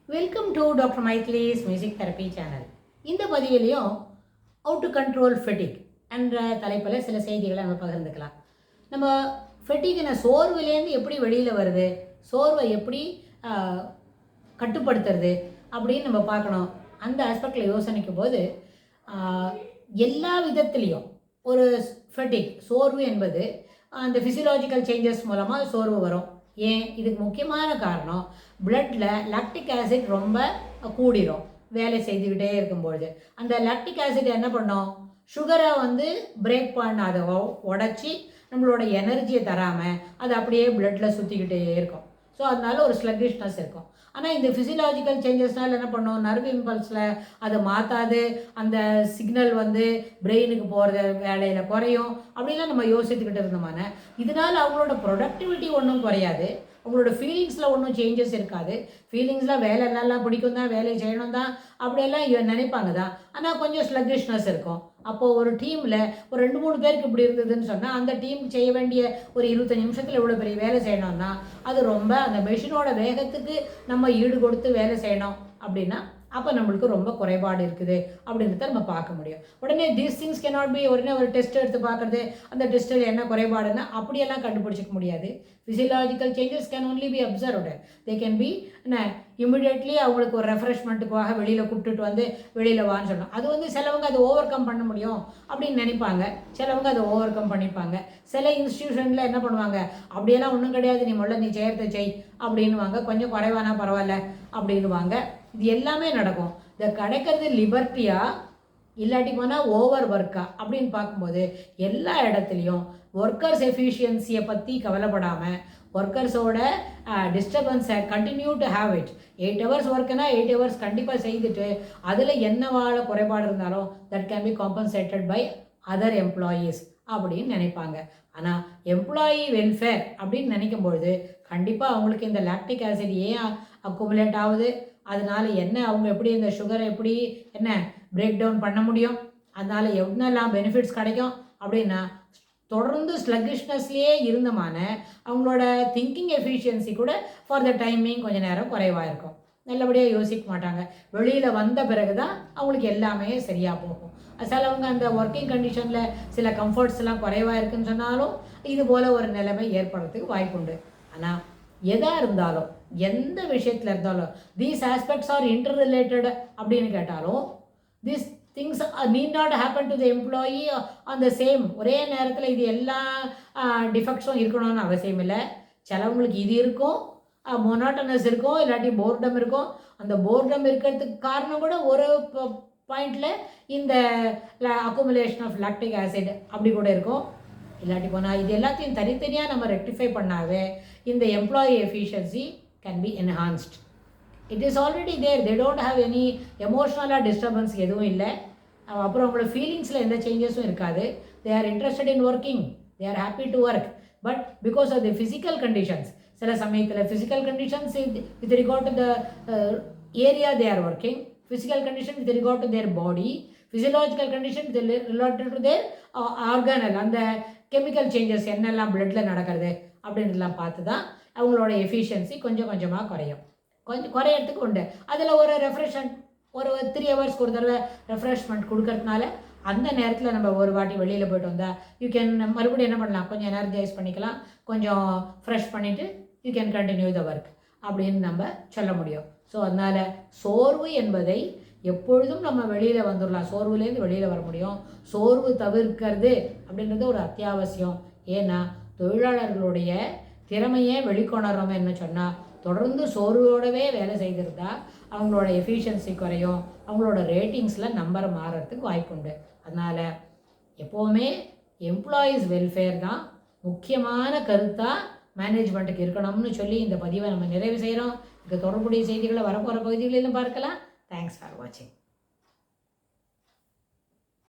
Welcome to doctor Maithili's music therapy channel. இந்த பதிவிலையும் how to control fatigue என்ற தலைப்பில் சில செய்திகளை நம்ம பகிர்ந்துக்கலாம். நம்ம ஃபெட்டிக்ன சோர்வுலேருந்து எப்படி வெளியில் வருது, சோர்வை எப்படி கட்டுப்படுத்துறது அப்படின்னு நம்ம பார்க்கணும். அந்த ஆஸ்பெக்டில் யோசனைக்கும் போது எல்லா விதத்துலேயும் ஒரு ஃபெட்டிக் சோர்வு என்பது அந்த ஃபிசியலாஜிக்கல் சேஞ்சஸ் மூலமாக சோர்வு வரும். ஏன் இதுக்கு முக்கியமான காரணம் பிளட்டில் லாக்டிக் ஆசிட் ரொம்ப கூடிரும் வேலை செய்துக்கிட்டே இருக்கும்பொழுது. அந்த லாக்டிக் ஆசிட் என்ன பண்ணோம், சுகரை பிரேக் பண்ண அதை உடச்சி நம்மளோட எனர்ஜியை தராமல் அது அப்படியே பிளட்டில் சுற்றிக்கிட்டே இருக்கும். ஸோ அதனால ஒரு ஸ்லக்கிஷ்னஸ் இருக்கும். ஆனால் இந்த ஃபிசியலாஜிக்கல் சேஞ்சஸ்னால் என்ன பண்ணோம், நர்வ் இம்பல்ஸில் அதை மாற்றாது, அந்த சிக்னல் பிரெயினுக்கு போகிற வேலையில் குறையும். அப்படிலாம் நம்ம யோசித்துக்கிட்டு இருந்தோமான இதனால் அவங்களோட ப்ரொடக்டிவிட்டி ஒன்றும் குறையாது, அவங்களோட ஃபீலிங்ஸில் ஒன்றும் சேஞ்சஸ் இருக்காது. ஃபீலிங்ஸில் வேலை நல்லா பிடிக்கும் தான், வேலையை செய்யணும் தான், அப்படியெல்லாம் நினைப்பாங்க தான். ஆனால் கொஞ்சம் ஸ்லக்கிஷ்னஸ் இருக்கும். அப்போது ஒரு டீமில் ஒரு 2-3 பேருக்கு இப்படி இருந்ததுன்னு சொன்னால் அந்த டீம் செய்ய வேண்டிய ஒரு 25 நிமிஷத்தில் எவ்வளோ பெரிய வேலை செய்யணும்னா அது ரொம்ப அந்த மெஷினோட வேகத்துக்கு நம்ம ஈடு கொடுத்து வேலை செய்யணும். அப்படின்னா அப்போ நம்மளுக்கு ரொம்ப குறைபாடு இருக்குது அப்படின்றத நம்ம பார்க்க முடியும். உடனே தீஸ் திங்ஸ் கேனாட் பி உடனே ஒரு டெஸ்ட் எடுத்து பார்க்குறது, அந்த டெஸ்ட்டில் என்ன குறைபாடுன்னா அப்படியெல்லாம் கண்டுபிடிச்சிக்க முடியாது. Physiological changes can only be observed. They can be immediately அவங்களுக்கு ஒரு ரெஃப்ரெஷ்மெண்ட்டுக்காக வெளியில் கூப்பிட்டுட்டு வெளியில் வான்னு சொல்லணும். அது சிலவங்க அதை ஓவர் கம் பண்ண முடியும் அப்படின்னு நினைப்பாங்க, சிலவங்க அதை ஓவர் கம் பண்ணிப்பாங்க. சில இன்ஸ்டியூஷனில் என்ன பண்ணுவாங்க, அப்படியெல்லாம் ஒன்றும் கிடையாது, நீ செய்கிறத செய் அப்படின்வாங்க, கொஞ்சம் குறைவானா பரவாயில்ல அப்படின்வாங்க. இது எல்லாமே நடக்கும். இதை கிடைக்கிறது லிபர்ட்டியா இல்லாட்டி போனால் ஓவர் ஒர்க்கா அப்படின்னு பார்க்கும்போது எல்லா இடத்துலையும் ஒர்க்கர்ஸ் எஃபிஷியன்சியை பற்றி கவலைப்படாமல் ஒர்க்கர்ஸோட டிஸ்டர்பன்ஸை continue to have it. 8 hours ஒர்க்குனா 8 hours கண்டிப்பாக செய்துட்டு அதில் என்ன வாழ குறைபாடு இருந்தாலும் that can be compensated by other employees அப்படின்னு நினைப்பாங்க. ஆனால் எம்ப்ளாயி வெல்ஃபேர் அப்படின்னு நினைக்கும் பொழுது கண்டிப்பாக அவங்களுக்கு இந்த லாக்டிக் ஆசிட் ஏன் அக்குமுலேட் ஆகுது, அதனால் என்ன அவங்க எப்படி இந்த சுகரை எப்படி என்ன பிரேக் டவுன் பண்ண முடியும், அதனால் என்னெல்லாம் பெனிஃபிட்ஸ் கிடைக்கும் அப்படின்னா தொடர்ந்து ஸ்லக்கிஷ்னஸ்லேயே இருந்தமான அவங்களோட திங்கிங் எஃபிஷியன்சி கூட ஃபார் த டைமிங் கொஞ்சம் நேரம் குறைவாக இருக்கும். நல்லபடியாக யோசிக்க மாட்டாங்க. வெளியில் வந்த பிறகு தான் அவங்களுக்கு எல்லாமே சரியாக போகும். சிலவங்க அந்த ஒர்க்கிங் கண்டிஷனில் சில கம்ஃபர்ட்ஸ்லாம் குறைவாக இருக்குன்னு சொன்னாலும் இது போல் ஒரு நிலைமை ஏற்படுறதுக்கு வாய்ப்புண்டு. ஆனால் எதாக இருந்தாலும் எந்த விஷயத்தில் இருந்தாலும் these aspects R inter related அப்படின்னு கேட்டாலும் this things need not happen to the employee on the same ஒரே நேரத்தில் இது எல்லா டிஃபெக்ட்ஸும் இருக்கணும்னு அவசியம் இல்லை. சிலவங்களுக்கு இது இருக்கும், மொனாட்டனஸ் இருக்கும், இல்லாட்டி போர்டம் இருக்கும். அந்த போர்டம் இருக்கிறதுக்கு காரணம் கூட ஒரு பாயிண்டில் இந்த அக்குமுலேஷன் ஆஃப் லாக்டிக் ஆசிட் அப்படி கூட இருக்கும். இல்லாட்டி போனால் இது எல்லாத்தையும் தனித்தனியாக நம்ம ரெக்டிஃபை பண்ணாவே இந்த employee efficiency can be enhanced. It is already there, they don't have any எமோஷ்னலாக டிஸ்டர்பன்ஸ் எதுவும் இல்லை. அப்புறம் அவங்களோட ஃபீலிங்ஸில் எந்த சேஞ்சஸும் இருக்காது. They are interested in working, they are happy to work. But because of the physical conditions, சில சமயத்தில் physical conditions with regard to the area they are working, physical condition with regard to their body, physiological condition related to their ஆர்கானல், அந்த chemical changes என்னெல்லாம் பிளட்டில் நடக்கிறது அப்படின்றலாம் பார்த்து தான் அவங்களோட எஃபிஷியன்சி கொஞ்சம் கொஞ்சமாக குறையறதுக்கு உண்டு. அதில் ஒரு ஒரு 3 hours ஒரு தடவை ரெஃப்ரெஷ்மெண்ட் கொடுக்கறதுனால அந்த நேரத்தில் நம்ம ஒரு வாட்டி வெளியில் போய்ட்டு வந்தால் யூ கேன் மறுபடியும் என்ன பண்ணலாம், கொஞ்சம் எனர்ஜைஸ் பண்ணிக்கலாம், கொஞ்சம் ஃப்ரெஷ் பண்ணிவிட்டு you can continue the work அப்படின்னு நம்ம சொல்ல முடியும். ஸோ அதனால் சோர்வு என்பதை எப்பொழுதும் நம்ம வெளியில் வந்துடலாம், சோர்வுலேருந்து வெளியில் வர முடியும். சோர்வு தவிர்க்கிறது அப்படின்றது ஒரு அத்தியாவசியம். ஏன்னா தொழிலாளர்களுடைய திறமையே வெளிக்கொணர்றோம் என்ன சொன்னால் தொடர்ந்து சோர்வோடவே வேலை செய்திருந்தா அவங்களோட எஃபிஷியன்சி குறையும், அவங்களோட ரேட்டிங்ஸில் நம்பர் மாறுறதுக்கு வாய்ப்புண்டு. அதனால் எப்போவுமே எம்ப்ளாயீஸ் வெல்ஃபேர் தான் முக்கியமான கருத்தாக மேனேஜ்மெண்ட்டுக்கு இருக்கணும்னு சொல்லி இந்த பதிவை நம்ம நிறைவு செய்கிறோம். இதுக்கு தொடர்புடைய செய்திகளை வரப்போகிற பகுதிகளிலும் பார்க்கலாம். தேங்க்ஸ் ஃபார் வாட்சிங்.